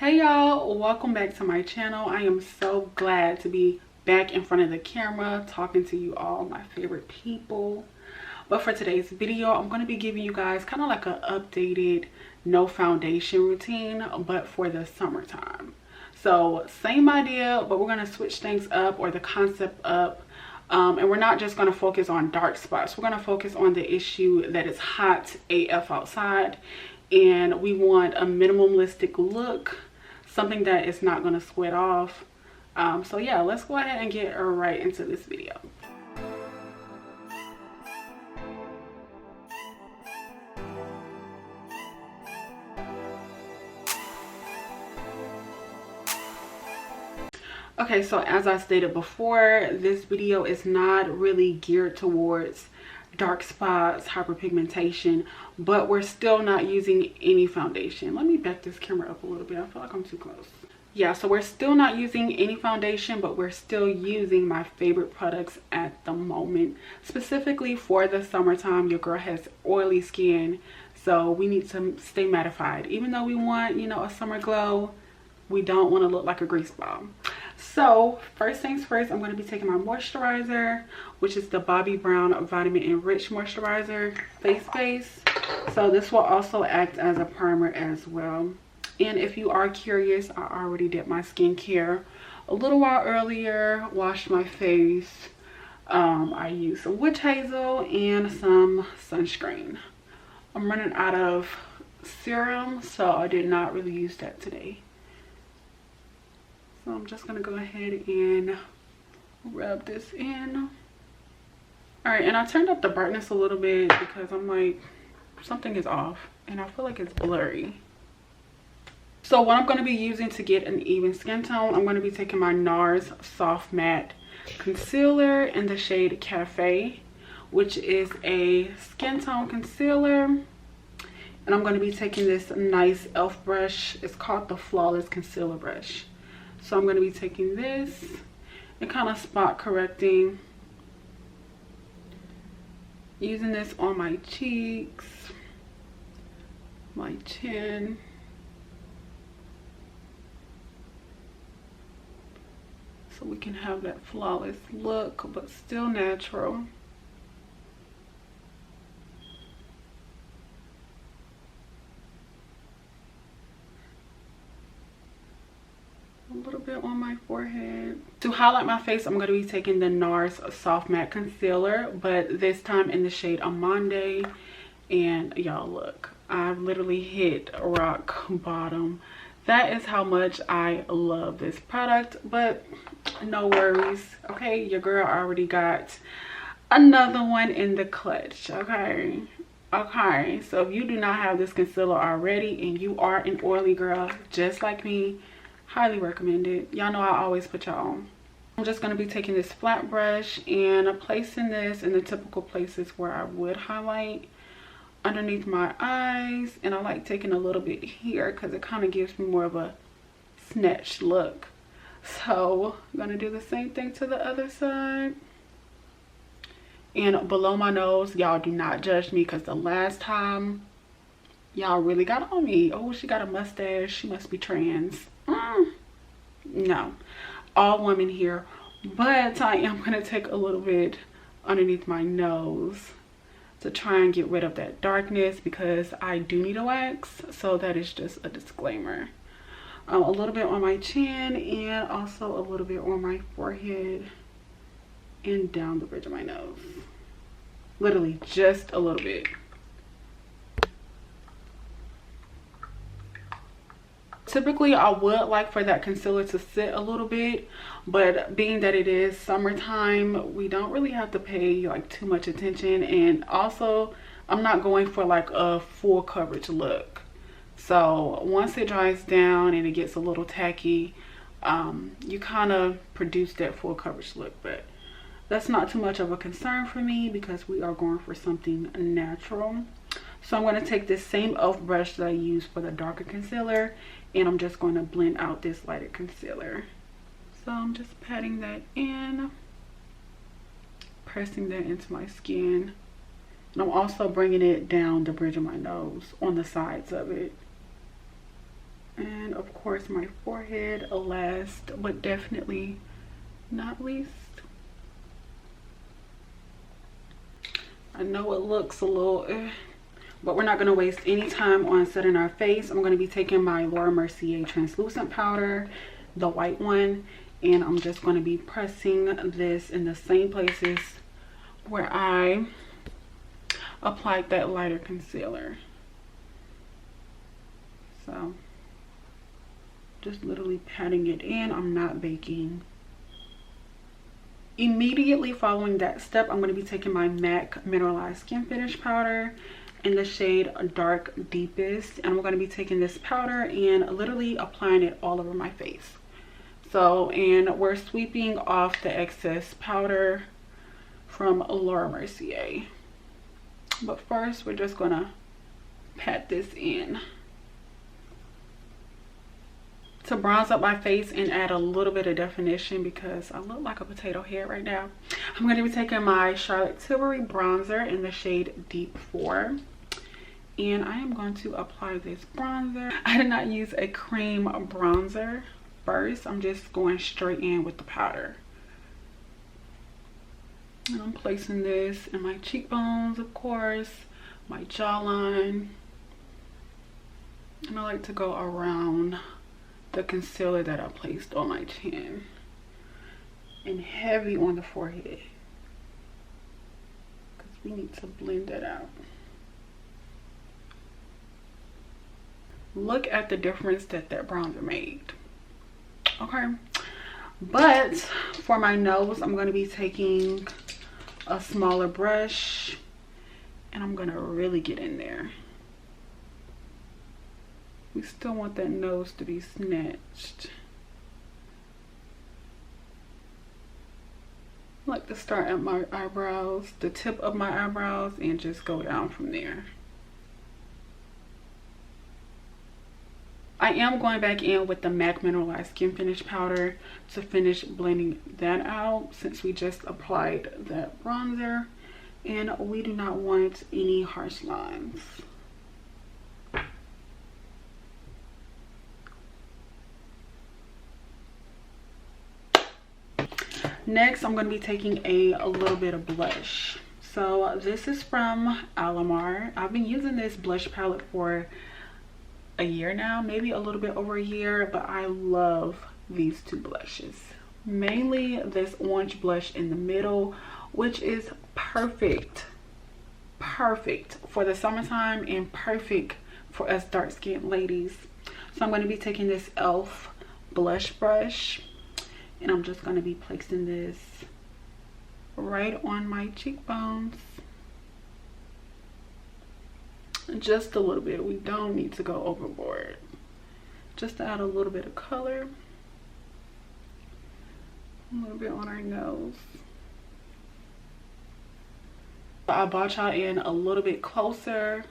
Hey y'all, welcome back to my channel. I am so glad to be back in front of the camera talking to you all, my favorite people. But for today's video, I'm going to be giving you guys kind of like an updated no foundation routine, but for the summertime. So same idea, but we're going to switch things up, or the concept up. And we're not just going to focus on dark spots. We're going to focus on the issue that it's hot AF outside, and we want a minimalistic look, something that is not going to sweat off. So yeah, let's go ahead and get right into this video. Okay, so as I stated before, this video is not really geared towards dark spots, hyperpigmentation, but we're still not using any foundation. Let me back this camera up a little bit. I feel like I'm too close. Yeah, so we're still not using any foundation, but we're still using my favorite products at the moment. Specifically for the summertime, your girl has oily skin, so we need to stay mattified. Even though we want, you know, a summer glow, we don't want to look like a grease ball. So first things first, I'm going to be taking my moisturizer, which is the Bobbi Brown Vitamin Enriched Moisturizer Face Base. So this will also act as a primer as well. And if you are curious, I already did my skincare a little while earlier, washed my face. I used some witch hazel and some sunscreen. I'm running out of serum, so I did not really use that today. So I'm just going to go ahead and rub this in. Alright, and I turned up the brightness a little bit because I'm like, something is off and I feel like it's blurry. So what I'm going to be using to get an even skin tone, I'm going to be taking my Nars Soft Matte Concealer in the shade Cafe, which is a skin tone concealer. And I'm going to be taking this nice e.l.f. brush. It's called the Flawless Concealer Brush. So I'm going to be taking this and kind of spot correcting, using this on my cheeks, my chin, so we can have that flawless look but still natural. A little bit on my forehead. To highlight my face, I'm going to be taking the Nars Soft Matte Concealer, but this time in the shade Amande. And y'all look, I've literally hit rock bottom. That is how much I love this product, but no worries. Okay, your girl already got another one in the clutch. Okay, so if you do not have this concealer already and you are an oily girl just like me, highly recommend it. Y'all know I always put y'all on. I'm just going to be taking this flat brush and placing this in the typical places where I would highlight, underneath my eyes, and I like taking a little bit here because it kind of gives me more of a snatched look. So I'm going to do the same thing to the other side. And below my nose, y'all do not judge me because the last time y'all really got on me. Oh, she got a mustache, she must be trans. No, all women here, but I am going to take a little bit underneath my nose to try and get rid of that darkness because I do need a wax. So that is just a disclaimer. A little bit on my chin and also a little bit on my forehead and down the bridge of my nose. Literally just a little bit. Typically, I would like for that concealer to sit a little bit, but being that it is summertime, we don't really have to pay like too much attention. And also, I'm not going for like a full coverage look. So once it dries down and it gets a little tacky, you kind of produce that full coverage look. But that's not too much of a concern for me because we are going for something natural. So I'm going to take this same e.l.f. brush that I used for the darker concealer, and I'm just going to blend out this lighter concealer. So I'm just patting that in, pressing that into my skin. And I'm also bringing it down the bridge of my nose on the sides of it. And of course my forehead, last but definitely not least. I know it looks a little but we're not going to waste any time on setting our face. I'm going to be taking my Mercier translucent powder, the white one, and I'm just going to be pressing this in the same places where I applied that lighter concealer. So just literally patting it in. I'm not baking. Immediately following that step, I'm going to be taking my MAC mineralized skin finish powder in the shade Dark Deepest, and I'm going to be taking this powder and literally applying it all over my face. So, and we're sweeping off the excess powder from Mercier. But first, we're just going to pat this in to bronze up my face and add a little bit of definition because I look like a potato head right now. I'm going to be taking my Charlotte Tilbury bronzer in the shade Deep 4. And I am going to apply this bronzer. I did not use a cream bronzer first. I'm just going straight in with the powder. And I'm placing this in my cheekbones, of course, my jawline. And I like to go around the concealer that I placed on my chin. And heavy on the forehead. Because we need to blend that out. Look at the difference that bronzer made. Okay, but for my nose, I'm going to be taking a smaller brush and I'm going to really get in there. We still want that nose to be snatched. I like to start at my eyebrows, the tip of my eyebrows, and just go down from there. I am going back in with the MAC mineralized skin finish powder to finish blending that out since we just applied that bronzer and we do not want any harsh lines. Next, I'm going to be taking a little bit of blush. So this is from Alamar. I've been using this blush palette for a year now, maybe a little bit over a year, but I love these two blushes. Mainly this orange blush in the middle, which is perfect for the summertime and perfect for us dark skinned ladies. So I'm going to be taking this ELF blush brush and I'm just going to be placing this right on my cheekbones. Just a little bit. We don't need to go overboard. Just to add a little bit of color. A little bit on our nose. I brought y'all in a little bit closer.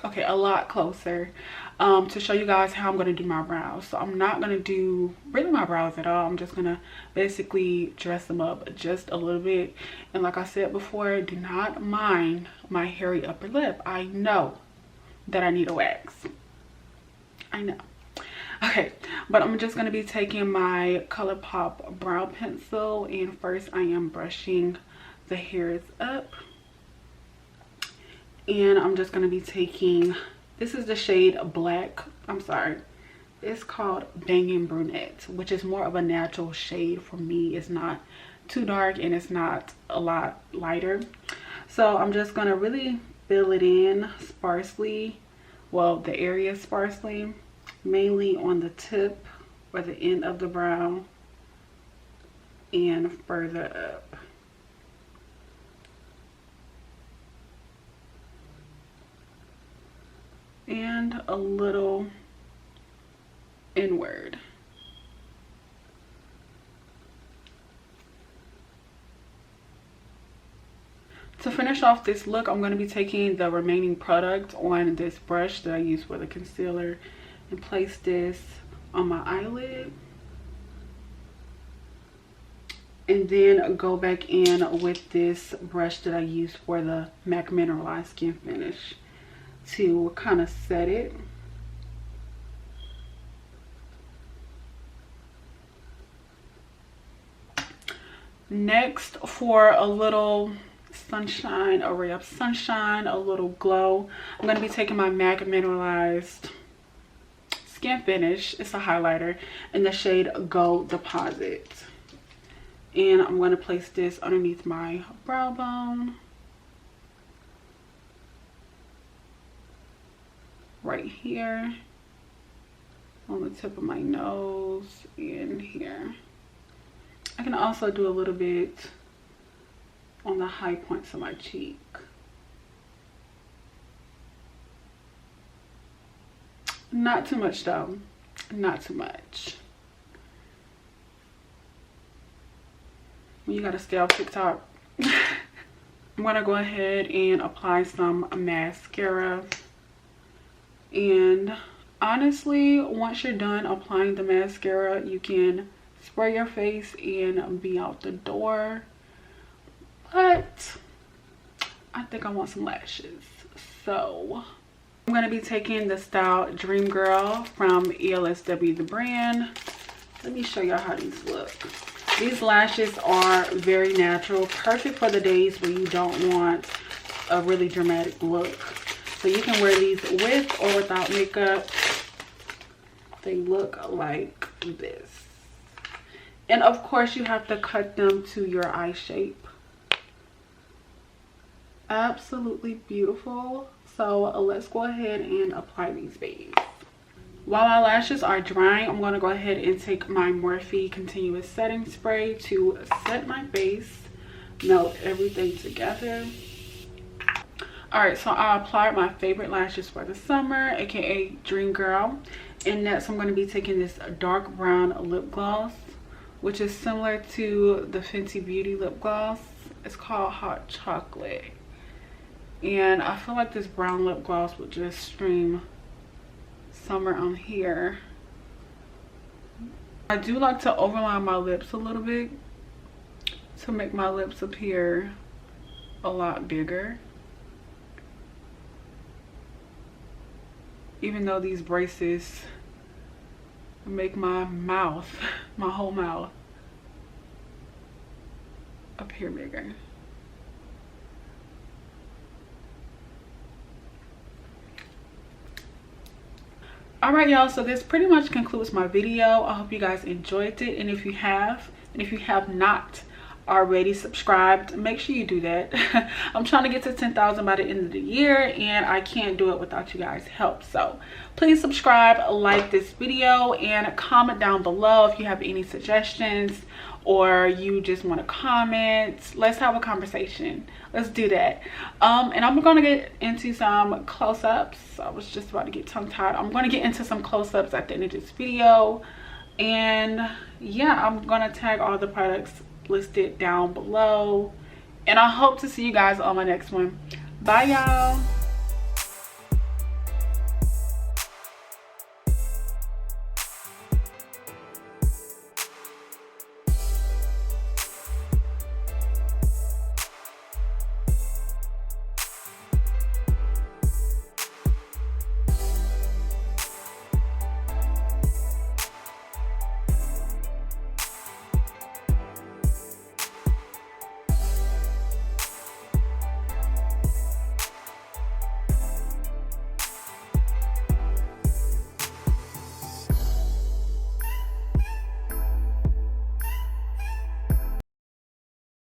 Okay, a lot closer. To show you guys how I'm going to do my brows. So I'm not going to do really my brows at all. I'm just going to basically dress them up just a little bit. And like I said before, do not mind my hairy upper lip. I know that I need a wax. I know. Okay, but I'm just going to be taking my ColourPop brow pencil and first I am brushing the hairs up. And I'm just going to be taking, this is the shade Black, I'm sorry, it's called Banging Brunette, which is more of a natural shade for me. It's not too dark and it's not a lot lighter. So I'm just going to really fill it in sparsely, well, the area sparsely, mainly on the tip or the end of the brow and further up. And a little inward. To finish off this look, I'm going to be taking the remaining product on this brush that I use for the concealer and place this on my eyelid. And then go back in with this brush that I use for the MAC Mineralized Skin Finish to kind of set it. Next, for a little sunshine, a ray of sunshine, a little glow, I'm going to be taking my MAC Mineralized Skin Finish. It's a highlighter in the shade Gold Deposit. And I'm going to place this underneath my brow bone. Right here. On the tip of my nose and here. I can also do a little bit on the high points of my cheek. Not too much though, not too much. You gotta stay off TikTok. I'm gonna go ahead and apply some mascara. And honestly, once you're done applying the mascara, you can spray your face and be out the door. But I think I want some lashes, so I'm going to be taking the style Dream Girl from ELSW The Brand. Let me show y'all how these look. These lashes are very natural, perfect for the days where you don't want a really dramatic look. So you can wear these with or without makeup. They look like this. And of course you have to cut them to your eye shape. Absolutely beautiful. So let's go ahead and apply these babies. While my lashes are drying, I'm going to go ahead and take my Morphe Continuous Setting Spray to set my face, melt everything together. Alright, so I applied my favorite lashes for the summer, aka Dream Girl. And next I'm going to be taking this dark brown lip gloss, which is similar to the Fenty Beauty lip gloss. It's called Hot Chocolate. And I feel like this brown lip gloss would just stream summer on here. I do like to overline my lips a little bit to make my lips appear a lot bigger. Even though these braces make my mouth, my whole mouth, appear bigger. All right, y'all, so this pretty much concludes my video. I hope you guys enjoyed it, and if you have not already subscribed, make sure you do that. I'm trying to get to 10,000 by the end of the year, and I can't do it without you guys' help. So please subscribe, like this video, and comment down below if you have any suggestions or you just want to comment. Let's have a conversation. Let's do that. And I'm gonna get into some close-ups. I was just about to get tongue-tied. I'm gonna get into some close-ups at the end of this video, and yeah, I'm gonna tag all the products listed down below, and I hope to see you guys on my next one. Bye, y'all.